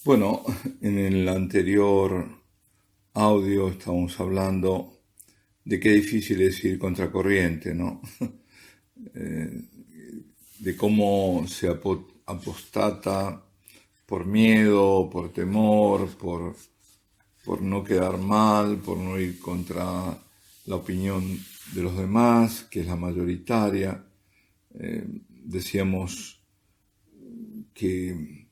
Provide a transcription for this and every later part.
Bueno, en el anterior audio estábamos hablando de qué difícil es ir contracorriente, ¿no? De cómo se apostata por miedo, por temor, por no quedar mal, por no ir contra la opinión de los demás, que es la mayoritaria. Decíamos que,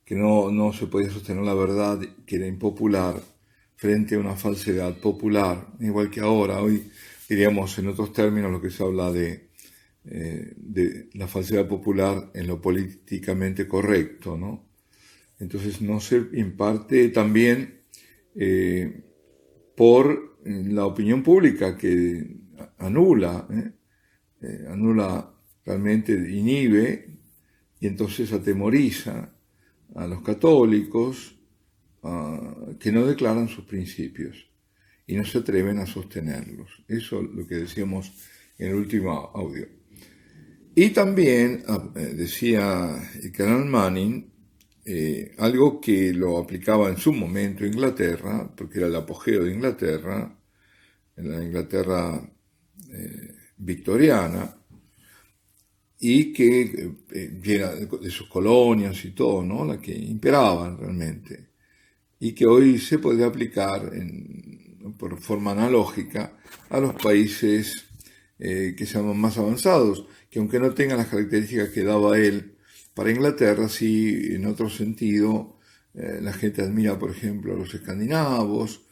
que no se podía sostener la verdad, que era impopular, frente a una falsedad popular, igual que ahora. Hoy diríamos en otros términos lo que se habla de la falsedad popular en lo políticamente correcto, ¿no? Entonces no se imparte también por la opinión pública que anula realmente, inhibe y entonces atemoriza a los católicos que no declaran sus principios y no se atreven a sostenerlos. Eso es lo que decíamos en el último audio. Y también decía el canal Manning algo que lo aplicaba en su momento Inglaterra, porque era el apogeo de Inglaterra, en la Inglaterra victoriana, y que llena de sus colonias y todo, ¿no? La que imperaban realmente, y que hoy se podría aplicar por forma analógica a los países que sean más avanzados, que aunque no tengan las características que daba él para Inglaterra, sí en otro sentido la gente admira, por ejemplo, a los escandinavos,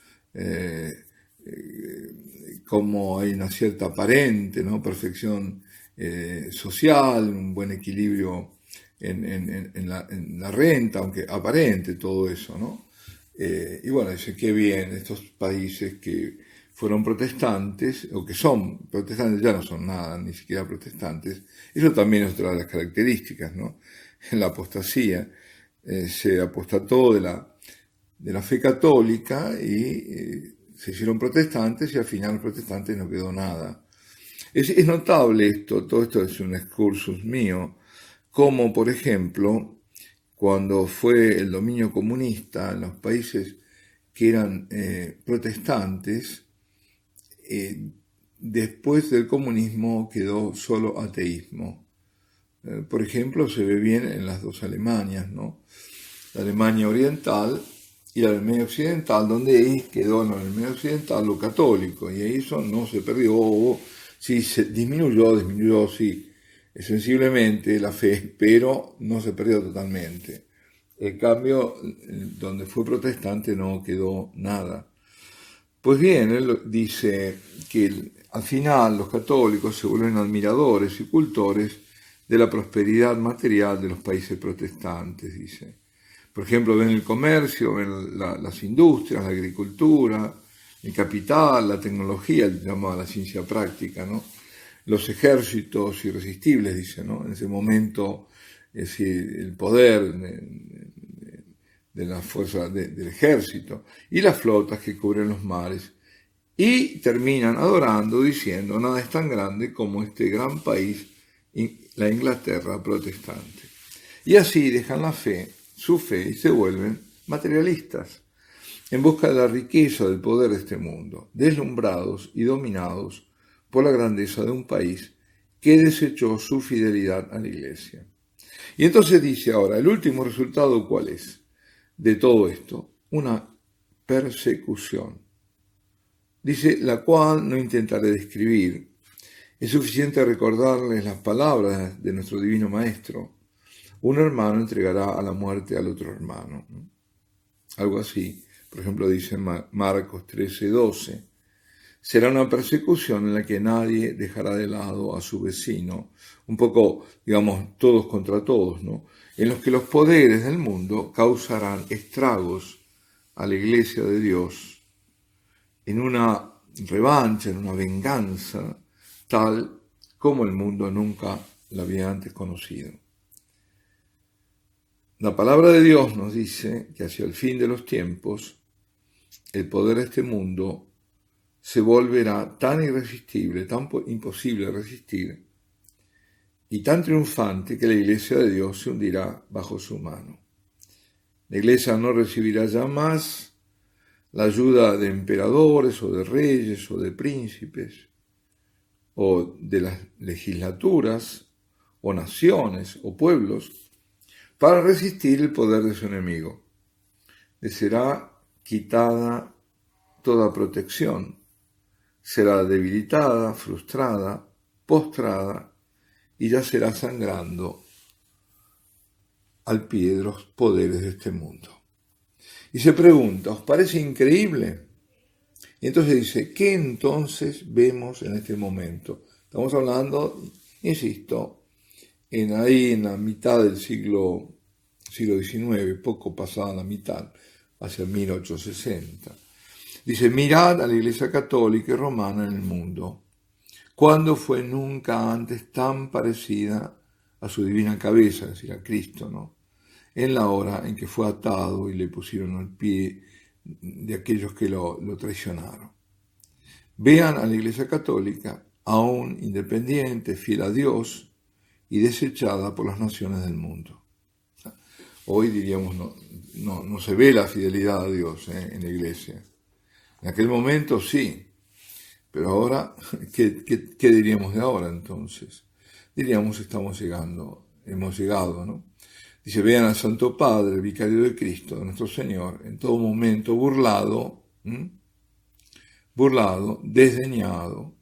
como hay una cierta aparente, ¿no?, perfección social, un buen equilibrio en la renta, aunque aparente todo eso, ¿no? Y bueno, dice que bien, estos países que fueron protestantes, o que son protestantes, ya no son nada, ni siquiera protestantes. Eso también es otra de las características, ¿no? En la apostasía se apostató de la fe católica y se hicieron protestantes, y al final los protestantes no quedó nada. Es notable esto, todo esto es un excursus mío, como por ejemplo, cuando fue el dominio comunista en los países que eran protestantes, después del comunismo quedó solo ateísmo. Por ejemplo, se ve bien en las dos Alemanias, ¿no? La Alemania oriental y la Alemania occidental, donde ahí quedó en la Alemania occidental lo católico, y eso no se perdió, sí se disminuyó, sí, sensiblemente la fe, pero no se perdió totalmente. En cambio, donde fue protestante no quedó nada. Pues bien, él dice que al final los católicos se vuelven admiradores y cultores de la prosperidad material de los países protestantes, dice. Por ejemplo, ven el comercio, ven las industrias, la agricultura, el capital, la tecnología, llamada la ciencia práctica, ¿no? Los ejércitos irresistibles, dice, ¿no? En ese momento, es decir, el poder de la fuerza del ejército y las flotas que cubren los mares, y terminan adorando, diciendo, nada es tan grande como este gran país, la Inglaterra protestante. Y así dejan la fe, su fe, y se vuelven materialistas, en busca de la riqueza del poder de este mundo, deslumbrados y dominados por la grandeza de un país que desechó su fidelidad a la Iglesia. Y entonces dice ahora, el último resultado, ¿cuál es de todo esto? Una persecución. Dice, la cual no intentaré describir. Es suficiente recordarles las palabras de nuestro divino Maestro. Un hermano entregará a la muerte al otro hermano. Algo así. Por ejemplo, dice Marcos 13:12. Será una persecución en la que nadie dejará de lado a su vecino. Un poco, digamos, todos contra todos, ¿no? En los que los poderes del mundo causarán estragos a la Iglesia de Dios en una revancha, en una venganza, tal como el mundo nunca la había antes conocido. La palabra de Dios nos dice que hacia el fin de los tiempos, el poder de este mundo se volverá tan irresistible, tan imposible de resistir, y tan triunfante que la Iglesia de Dios se hundirá bajo su mano. La Iglesia no recibirá ya más la ayuda de emperadores o de reyes o de príncipes o de las legislaturas o naciones o pueblos para resistir el poder de su enemigo. Le será quitada toda protección, será debilitada, frustrada, postrada y yacerá sangrando al pie de los poderes de este mundo. Y se pregunta, ¿os parece increíble? Y entonces dice, ¿qué entonces vemos en este momento? Estamos hablando, insisto, ahí en la mitad del siglo XIX, poco pasada la mitad, hacia 1860. Dice, mirad a la Iglesia Católica y Romana en el mundo. ¿Cuándo fue nunca antes tan parecida a su divina cabeza, es decir, a Cristo, ¿no? En la hora en que fue atado y le pusieron al pie de aquellos que lo traicionaron. Vean a la Iglesia Católica, aún independiente, fiel a Dios y desechada por las naciones del mundo. Hoy diríamos, no se ve la fidelidad a Dios en la Iglesia. En aquel momento sí, pero ahora, ¿qué diríamos de ahora entonces? Diríamos, hemos llegado, ¿no? Dice, vean al Santo Padre, el Vicario de Cristo, de nuestro Señor, en todo momento burlado, desdeñado,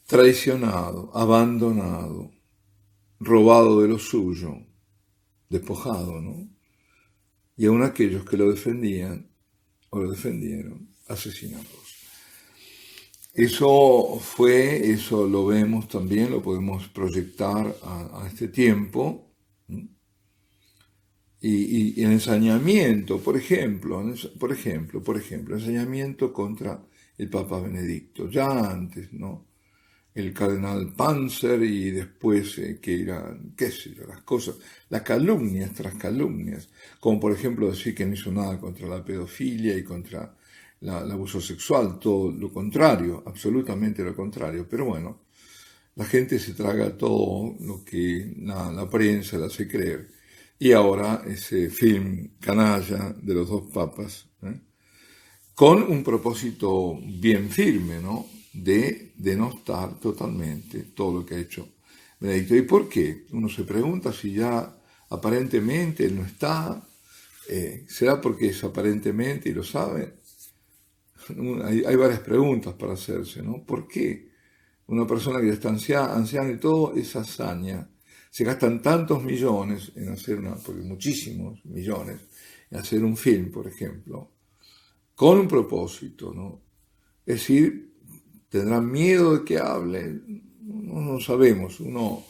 traicionado, abandonado, robado de lo suyo, despojado, ¿no? Y aun aquellos que lo defendían o lo defendieron, asesinados. Eso lo vemos también, lo podemos proyectar a este tiempo. Y el ensañamiento, por ejemplo, ensañamiento contra el Papa Benedicto, ya antes, ¿no? El cardenal Panzer y después, que eran, qué sé yo, las cosas, las calumnias tras calumnias, como por ejemplo decir que no hizo nada contra la pedofilia y contra el abuso sexual, todo lo contrario, absolutamente lo contrario, pero bueno, la gente se traga todo lo que la prensa le hace creer. Y ahora ese film canalla de los dos papas, con un propósito bien firme, ¿no? De denostar totalmente todo lo que ha hecho Benedicto. ¿Y por qué? Uno se pregunta si ya aparentemente él no está, ¿será porque es aparentemente y lo sabe? Hay varias preguntas para hacerse, ¿no? ¿Por qué una persona que ya está anciana y todo, esa hazaña? Se gastan tantos millones en hacer porque muchísimos millones, en hacer un film, por ejemplo, con un propósito, ¿no? Es decir, ¿tendrán miedo de que hable? No sabemos, uno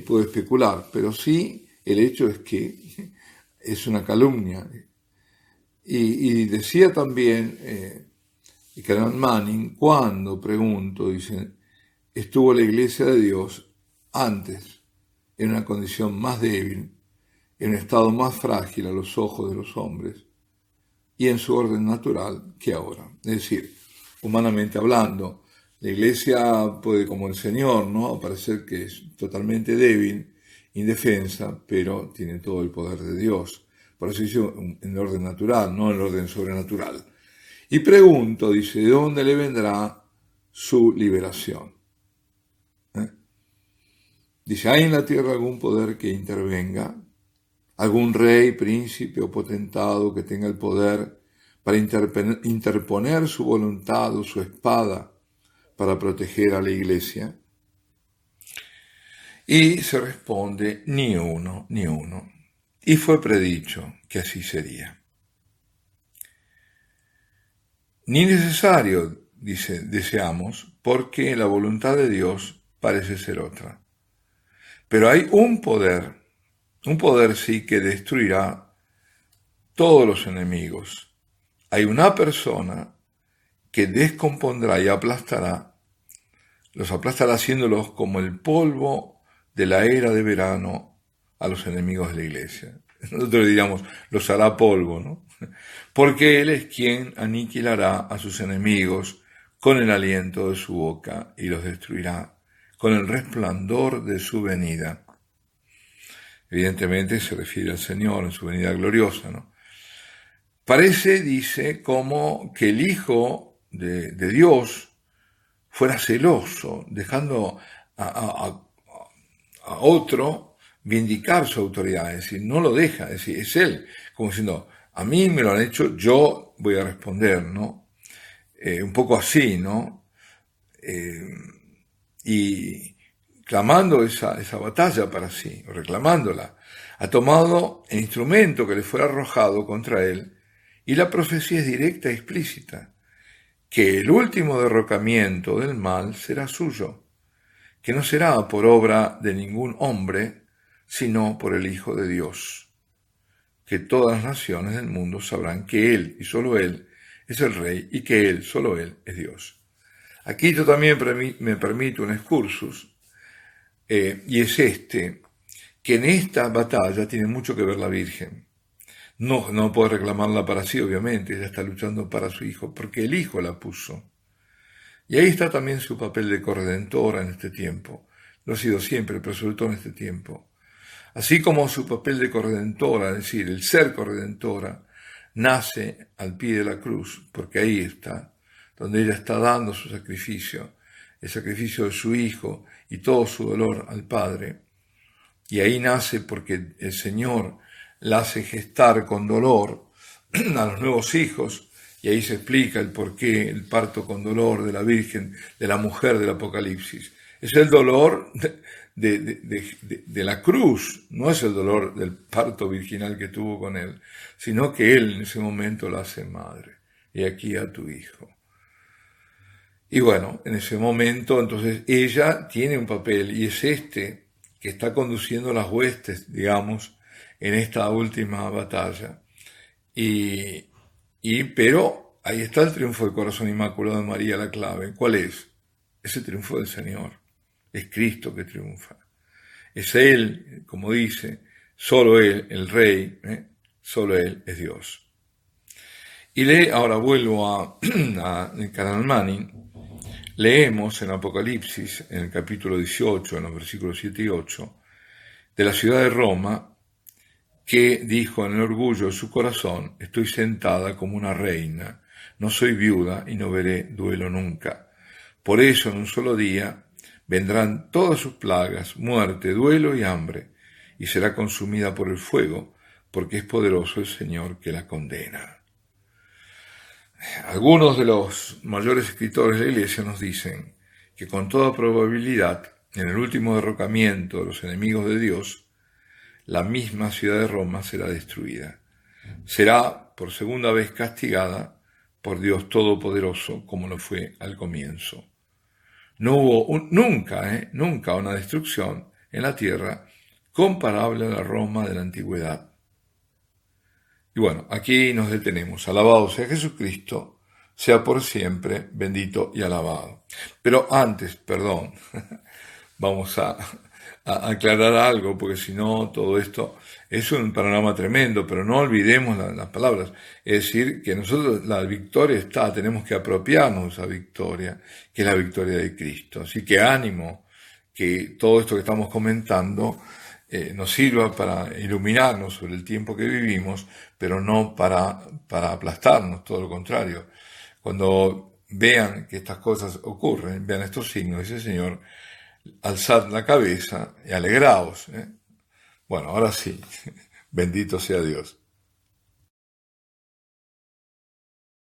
puede especular, pero sí el hecho es que es una calumnia. Y decía también el cardenal Manning, cuando, pregunto, dice, estuvo la Iglesia de Dios antes en una condición más débil, en un estado más frágil a los ojos de los hombres y en su orden natural que ahora. Es decir, humanamente hablando, la Iglesia puede, como el Señor, ¿no?, parecer que es totalmente débil, indefensa, pero tiene todo el poder de Dios. Por eso dice en el orden natural, no en el orden sobrenatural. Y pregunto, dice, ¿de dónde le vendrá su liberación? Dice, ¿hay en la tierra algún poder que intervenga? ¿Algún rey, príncipe o potentado que tenga el poder para interponer su voluntad o su espada para proteger a la Iglesia? Y se responde, ni uno, ni uno. Y fue predicho que así sería. Ni necesario, dice, deseamos, porque la voluntad de Dios parece ser otra. Pero hay un poder sí que destruirá todos los enemigos. Hay una persona que descompondrá y los aplastará haciéndolos como el polvo de la era de verano a los enemigos de la Iglesia. Nosotros diríamos, los hará polvo, ¿no? Porque Él es quien aniquilará a sus enemigos con el aliento de su boca y los destruirá con el resplandor de su venida. Evidentemente se refiere al Señor en su venida gloriosa, ¿no? Parece, dice, como que el Hijo de Dios fuera celoso, dejando a otro vindicar su autoridad, es decir, no lo deja, es decir, es él, como diciendo, a mí me lo han hecho, yo voy a responder, ¿no? Un poco así, ¿no? Y clamando esa batalla para sí, o reclamándola, ha tomado el instrumento que le fuera arrojado contra él, y la profecía es directa y explícita, que el último derrocamiento del mal será suyo, que no será por obra de ningún hombre, sino por el Hijo de Dios, que todas las naciones del mundo sabrán que Él, y solo Él, es el Rey, y que Él, solo Él, es Dios. Aquí yo también me permito un excursus, y es que en esta batalla tiene mucho que ver la Virgen. No puede reclamarla para sí, obviamente, ella está luchando para su Hijo, porque el Hijo la puso. Y ahí está también su papel de corredentora en este tiempo. Lo ha sido siempre, pero sobre todo en este tiempo. Así como su papel de corredentora, es decir, el ser corredentora, nace al pie de la cruz, porque ahí está, donde ella está dando su sacrificio, el sacrificio de su Hijo y todo su dolor al Padre. Y ahí nace porque el Señor la hace gestar con dolor a los nuevos hijos, y ahí se explica el porqué, el parto con dolor de la Virgen, de la mujer del Apocalipsis. Es el dolor de la cruz, no es el dolor del parto virginal que tuvo con él, sino que él en ese momento la hace madre. Y aquí a tu Hijo. Y bueno, en ese momento entonces ella tiene un papel, y es que está conduciendo las huestes, digamos, en esta última batalla. Pero ahí está el triunfo del corazón inmaculado de María, la clave. ¿Cuál es? Es el triunfo del Señor. Es Cristo que triunfa. Es Él, como dice, solo Él, el Rey, solo Él es Dios. Y ahora vuelvo a Canal Manning. Leemos en Apocalipsis, en el capítulo 18, en los versículos 7 y 8, de la ciudad de Roma, que dijo en el orgullo de su corazón, estoy sentada como una reina, no soy viuda y no veré duelo nunca. Por eso en un solo día vendrán todas sus plagas, muerte, duelo y hambre, y será consumida por el fuego, porque es poderoso el Señor que la condena. Algunos de los mayores escritores de la Iglesia nos dicen que con toda probabilidad, en el último derrocamiento de los enemigos de Dios, la misma ciudad de Roma será destruida. Será por segunda vez castigada por Dios Todopoderoso, como lo fue al comienzo. No hubo nunca una destrucción en la tierra comparable a la Roma de la antigüedad. Y bueno, aquí nos detenemos. Alabado sea Jesucristo, sea por siempre bendito y alabado. Pero antes, perdón, vamos a aclarar algo, porque si no todo esto es un panorama tremendo, pero no olvidemos las palabras. Es decir, que nosotros la victoria tenemos que apropiarnos de esa victoria, que es la victoria de Cristo. Así que ánimo, que todo esto que estamos comentando nos sirva para iluminarnos sobre el tiempo que vivimos, pero no para aplastarnos, todo lo contrario. Cuando vean que estas cosas ocurren, vean estos signos, dice el Señor, alzad la cabeza y alegraos. Bueno, ahora sí, bendito sea Dios.